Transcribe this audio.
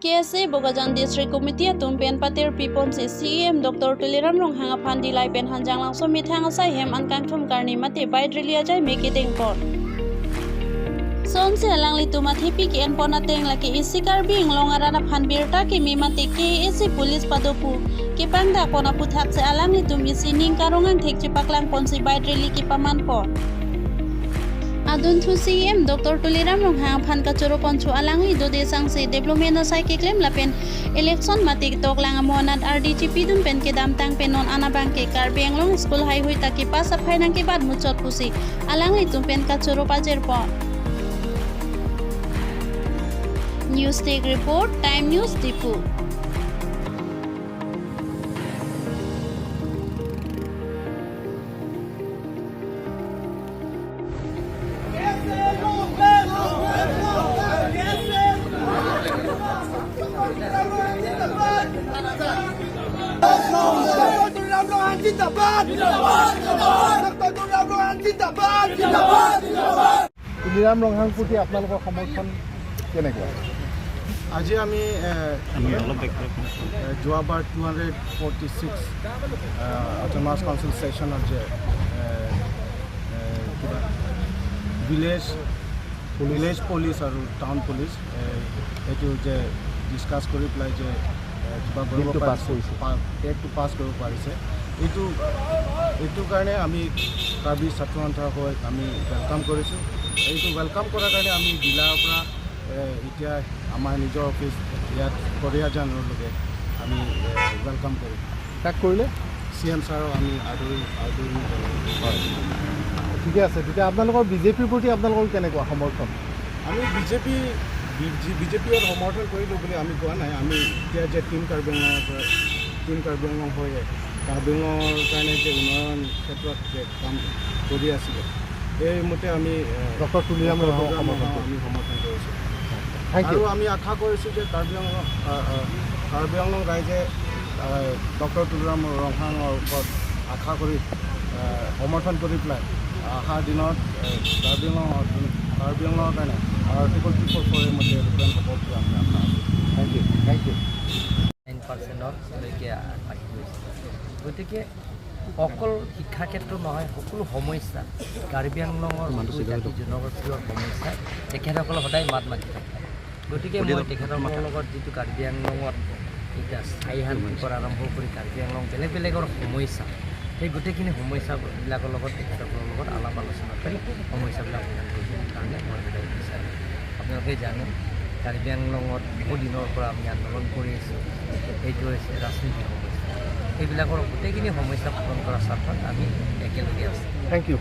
KSA Bogajang District Committee tumpen patir pipon si CM Dr. Tuliram Rong hanga phandi lai pen hanjang langso mithang asai hem ankang thum karni mate baidrilia jai mekiting por. Son se lang litu mathipi ki en ponateng laki isikar bing longarana phan birta ki mimate KSA police padopu ki pangda kona puthat se alang litu misining karongan thek chipaklang ponsi baidrili ki paman por. Adun thu CM Dr. Tuliram Rong hang phan ka choro ponchu alangli do de sang se development na sai ke claim lapen election matik tok lang monat RDGP dum pen ke dam tang penon anabang ke Karbi Anglong school high hui taki pas aphai nang ke bad muchot pusi alangli tum pen ka choro pajer po. News Take Report Time News Dipu. Tuliram Ronghang প্ৰতি আপোনালোকৰ সমৰ্থন কেনেকুৱা? আজি আমি যোৱাবাৰ 246 autonomous council ছেশ্যনত যে village police আৰু town police এইটো যে ডিছকাছ কৰি পেলাই যে কিবা এক্টটো পাছ কৰিব পাৰিছে এইটো কাৰণে আমি কাৰ্বি ছাত্ৰ সন্থা হৈ আমি ৱেলকাম কৰিছোঁ। এইটো ৱেলকাম কৰাৰ কাৰণে আমি জিলাৰ পৰা এতিয়া আমাৰ নিজৰ অফিচ ইয়াত কৰিয়াজানলৈকে আমি ৱেলকাম কৰিম। তাক কৰিলে CM ছাৰক আমি আদৰি হয়। ঠিকে আছে। তেতিয়া আপোনালোকৰ বিজেপিৰ প্ৰতি আপোনালোকৰ কেনেকুৱা সমৰ্থন? আমি বিজেপিৰ সমৰ্থন কৰিলোঁ বুলি আমি কোৱা নাই। আমি এতিয়া যে টিম কাৰ্বি আংলং হৈ কাৰ্বি আংলঙৰ কাৰণে যে উন্নয়ন ক্ষেত্ৰত যে কাম কৰি আছিলে সেইমতে আমি ডক্টৰ তুলিৰাম ৰংহাং আমি সমৰ্থন কৰিছোঁ। Thank you. আৰু আমি আশা কৰিছোঁ যে কাৰ্বি আংলং ৰাইজে ডক্টৰ তুলিৰাম ৰংহাঙৰ ওপৰত আশা কৰি সমৰ্থন কৰি পেলাই অহা দিনত কাৰ্বি আংলঙৰ কাৰণে আৰ্টিকল 244 মতে ৰূপায়ণ হ'ব বুলি আমি আশা আছোঁ। Thank U. 9%লৈকে আগবাঢ়ি গৈছে। গতিকে অকল শিক্ষা ক্ষেত্ৰ নহয়, সকলো সমস্যা কাৰ্বি আংলঙৰ জাতি জনগোষ্ঠীয় সমস্যা তেখেতসকলে সদায় মাত মাতি থাকে। গতিকে মই তেখেতসকলৰ লগত যিটো কাৰ্বি আংলঙত এতিয়া স্থায়ী শান্তিৰ পৰা আৰম্ভ কৰি কাৰ্বি আংলং বেলেগৰ সমস্যা সেই গোটেইখিনি সমস্যাবিলাকৰ লগত তেখেতসকলৰ লগত আলাপ আলোচনা কৰি সমস্যাবিলাক সমাধান কৰিবৰ কাৰণে মই সদায় বিচাৰোঁ। আপোনালোকে জানে কাৰ্বি আংলঙত বহু দিনৰ পৰা আমি আন্দোলন কৰি আছোঁ। এইটো হৈছে ৰাজনীতিক সমস্যা। এইবিলাকৰ গোটেইখিনি সমস্যা পূৰণ কৰাৰ স্বাৰ্থত আমি একেলগে আছোঁ। Thank U.